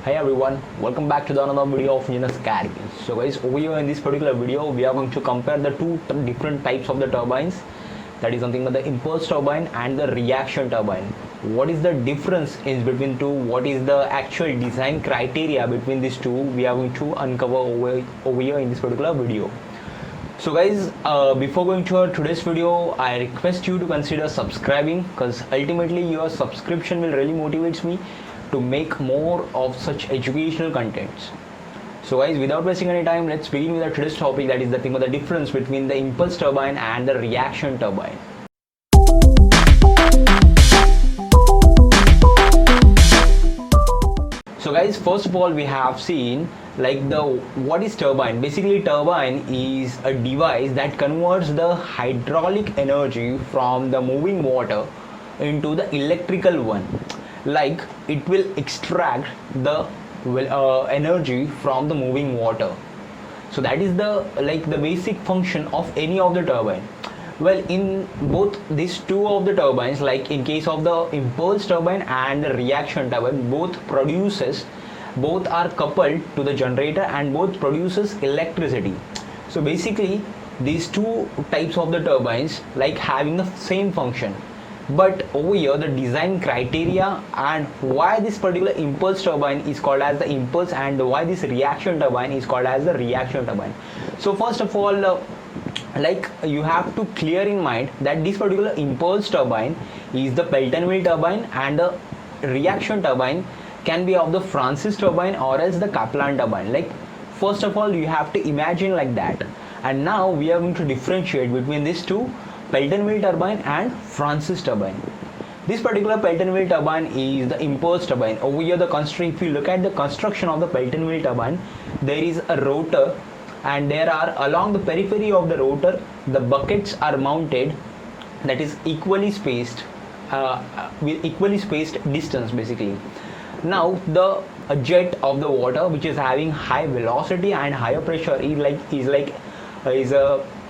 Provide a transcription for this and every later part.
Hi everyone, welcome back to the another video of Engineers Academy. So guys, over here in this particular video, we are going to compare the two different types of the turbines. That is something like the impulse turbine and the reaction turbine. What is the difference in between two? What is the actual design criteria between these two? We are going to uncover over here in this particular video. So guys, before going to our today's video, I request you to consider subscribing, because ultimately your subscription will really motivates me to make more of such educational contents. So guys, without wasting any time, let's begin with our today's topic, that is the thing of the difference between the impulse turbine and the reaction turbine. So guys, first of all, we have seen what is turbine. Basically, turbine is a device that converts the hydraulic energy from the moving water into the electrical one. Like, it will extract the energy from the moving water. So that is the basic function of any of the turbine. Well, in both these two of the turbines, like in case of the impulse turbine and the reaction turbine, both are coupled to the generator and both produces electricity. So basically, these two types of the turbines like having the same function. But over here, the design criteria and why this particular impulse turbine is called as the impulse and why this reaction turbine is called as the reaction turbine. So first of all, you have to clear in mind that this particular impulse turbine is the Pelton-Wheel turbine and the reaction turbine can be of the Francis turbine or else the Kaplan turbine. Like, first of all, you have to imagine like that. And now we are going to differentiate between these two, Pelton-Wheel turbine and Francis turbine. This particular Pelton-Wheel turbine is the impulse turbine. Over here, if you look at the construction of the Pelton-Wheel turbine, there is a rotor, and there are along the periphery of the rotor, the buckets are mounted, that is equally spaced with equally spaced distance basically. Now the jet of the water, which is having high velocity and higher pressure, is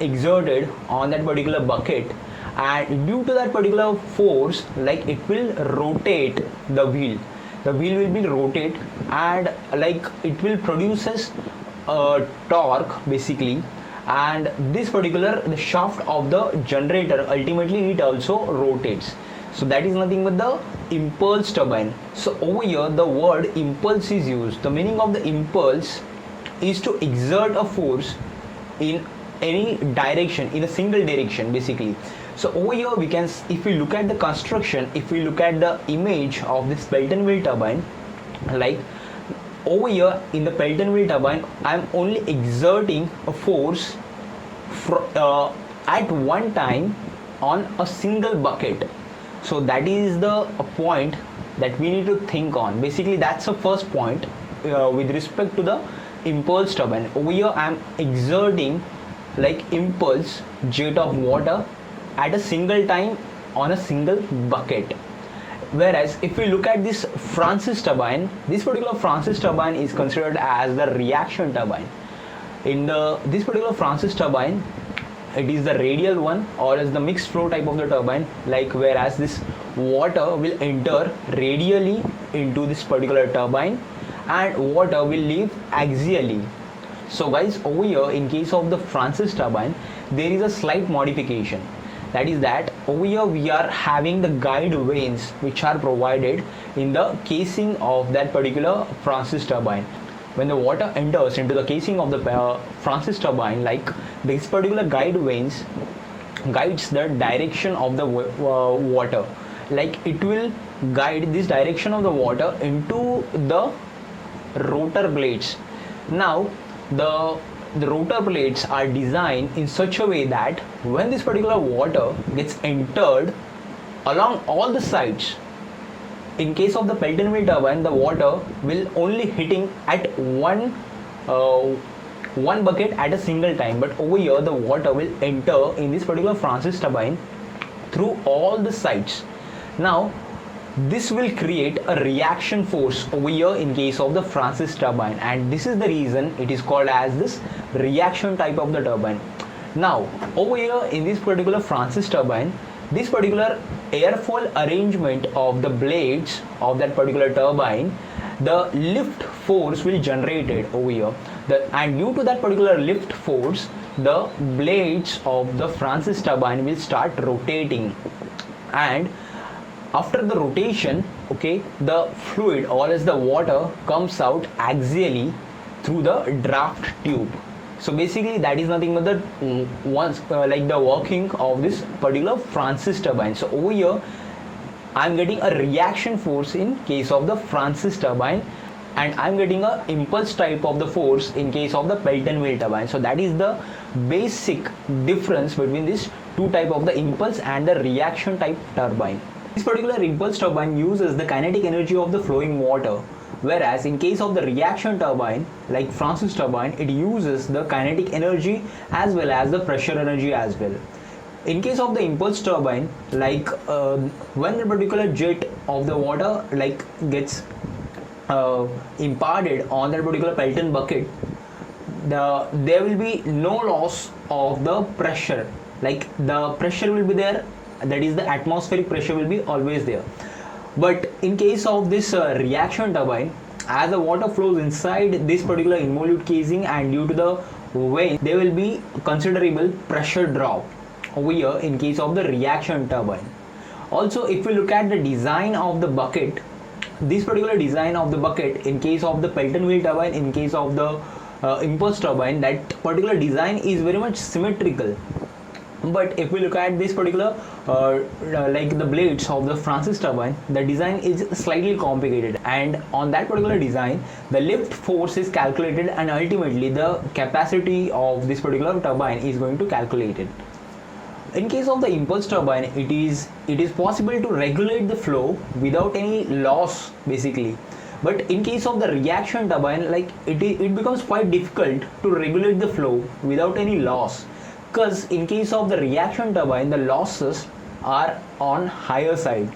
exerted on that particular bucket, and due to that particular force, it will rotate the wheel. The wheel will be rotate, and it will produces torque basically, and this particular the shaft of the generator, ultimately it also rotates. So that is nothing but the impulse turbine. So over here, the word impulse is used. The meaning of the impulse is to exert a force in any direction, in a single direction basically. So over here we can, if we look at the construction, if we look at the image of this Pelton-Wheel turbine, like over here in the Pelton-Wheel turbine, I am only exerting a force at one time on a single bucket. So that is the point that we need to think on. Basically, that's the first point with respect to the impulse turbine. Over here I am exerting impulse jet of water at a single time on a single bucket. Whereas if we look at this Francis turbine, this particular Francis turbine is considered as the reaction turbine. In this particular Francis turbine, it is the radial one or as the mixed flow type of the turbine, whereas this water will enter radially into this particular turbine and water will leave axially. So guys, over here in case of the Francis turbine, there is a slight modification. That is that over here we are having the guide vanes which are provided in the casing of that particular Francis turbine. When the water enters into the casing of the Francis turbine, this particular guide vanes guides the direction of the water. It will guide this direction of the water into the rotor blades. Now the rotor blades are designed in such a way that when this particular water gets entered along all the sides, in case of the Pelton-Wheel turbine, the water will only hitting at one bucket at a single time, but over here the water will enter in this particular Francis turbine through all the sides. Now this will create a reaction force over here in case of the Francis turbine, and this is the reason it is called as this reaction type of the turbine. Now over here in this particular Francis turbine, this particular airfoil arrangement of the blades of that particular turbine the lift force will generate it over here. And due to that particular lift force, the blades of the Francis turbine will start rotating, and after the rotation, okay, the fluid or as the water comes out axially through the draft tube. So basically that is nothing but the like the working of this particular Francis turbine. So over here I'm getting a reaction force in case of the Francis turbine, and I'm getting a impulse type of the force in case of the Pelton wheel turbine. So that is the basic difference between these two type of the impulse and the reaction type turbine. This particular impulse turbine uses the kinetic energy of the flowing water, whereas in case of the reaction turbine like Francis turbine, it uses the kinetic energy as well as the pressure energy as well. In case of the impulse turbine, like when the particular jet of the water like gets imparted on that particular Pelton bucket, there will be no loss of the pressure. Like the pressure will be there, that is the atmospheric pressure will be always there. But in case of this reaction turbine, as the water flows inside this particular involute casing and due to the vane, there will be considerable pressure drop over here in case of the reaction turbine. Also, if we look at the design of the bucket, this particular design of the bucket in case of the Pelton wheel turbine, in case of the impulse turbine, that particular design is very much symmetrical. But if we look at this particular like the blades of the Francis turbine, the design is slightly complicated, and on that particular design the lift force is calculated and ultimately the capacity of this particular turbine is going to calculate it. In case of the impulse turbine, it is possible to regulate the flow without any loss basically. But in case of the reaction turbine, like it becomes quite difficult to regulate the flow without any loss, because in case of the reaction turbine the losses are on higher side.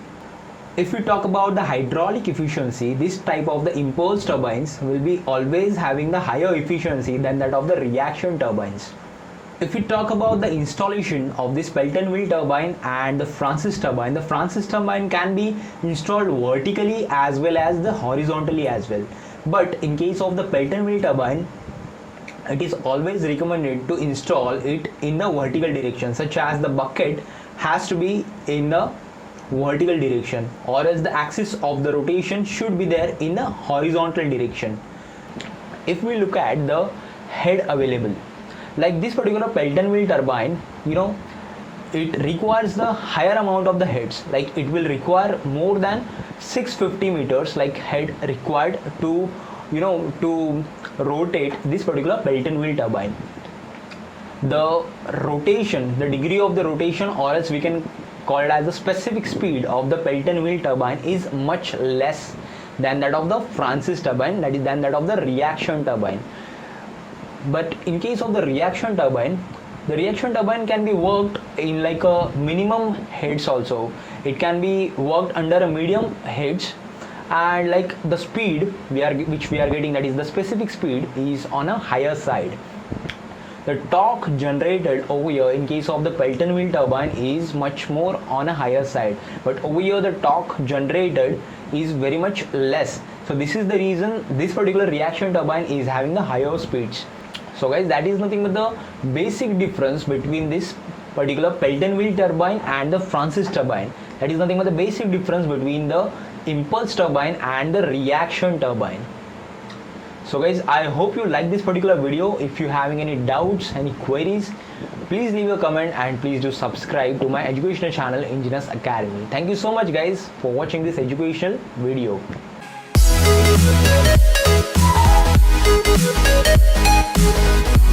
If we talk about the hydraulic efficiency, this type of the impulse turbines will be always having the higher efficiency than that of the reaction turbines. If we talk about the installation of this Pelton wheel turbine and the Francis turbine can be installed vertically as well as the horizontally as well. But in case of the Pelton wheel turbine, it is always recommended to install it in the vertical direction, such as the bucket has to be in the vertical direction, or else the axis of the rotation should be there in the horizontal direction. If we look at the head available, like this particular Pelton wheel turbine, it requires the higher amount of the heads. Like it will require more than 650 meters like head required to to rotate this particular Pelton wheel turbine. The rotation, the degree of the rotation, or else we can call it as the specific speed of the Pelton wheel turbine, is much less than that of the Francis turbine, that is than that of the reaction turbine. But in case of the reaction turbine can be worked in like a minimum heads also. It can be worked under a medium heads, and like the speed which we are getting, that is the specific speed, is on a higher side. The torque generated over here in case of the Pelton wheel turbine is much more on a higher side, but over here the torque generated is very much less. So this is the reason this particular reaction turbine is having the higher speeds. So guys, that is nothing but the basic difference between this particular Pelton wheel turbine and the Francis turbine. That is nothing but the basic difference between the impulse turbine and the reaction turbine. So guys, I hope you like this particular video. If you having any doubts, any queries, please leave a comment and please do subscribe to my educational channel Engineers Academy. Thank you so much guys for watching this educational video. We'll be right back.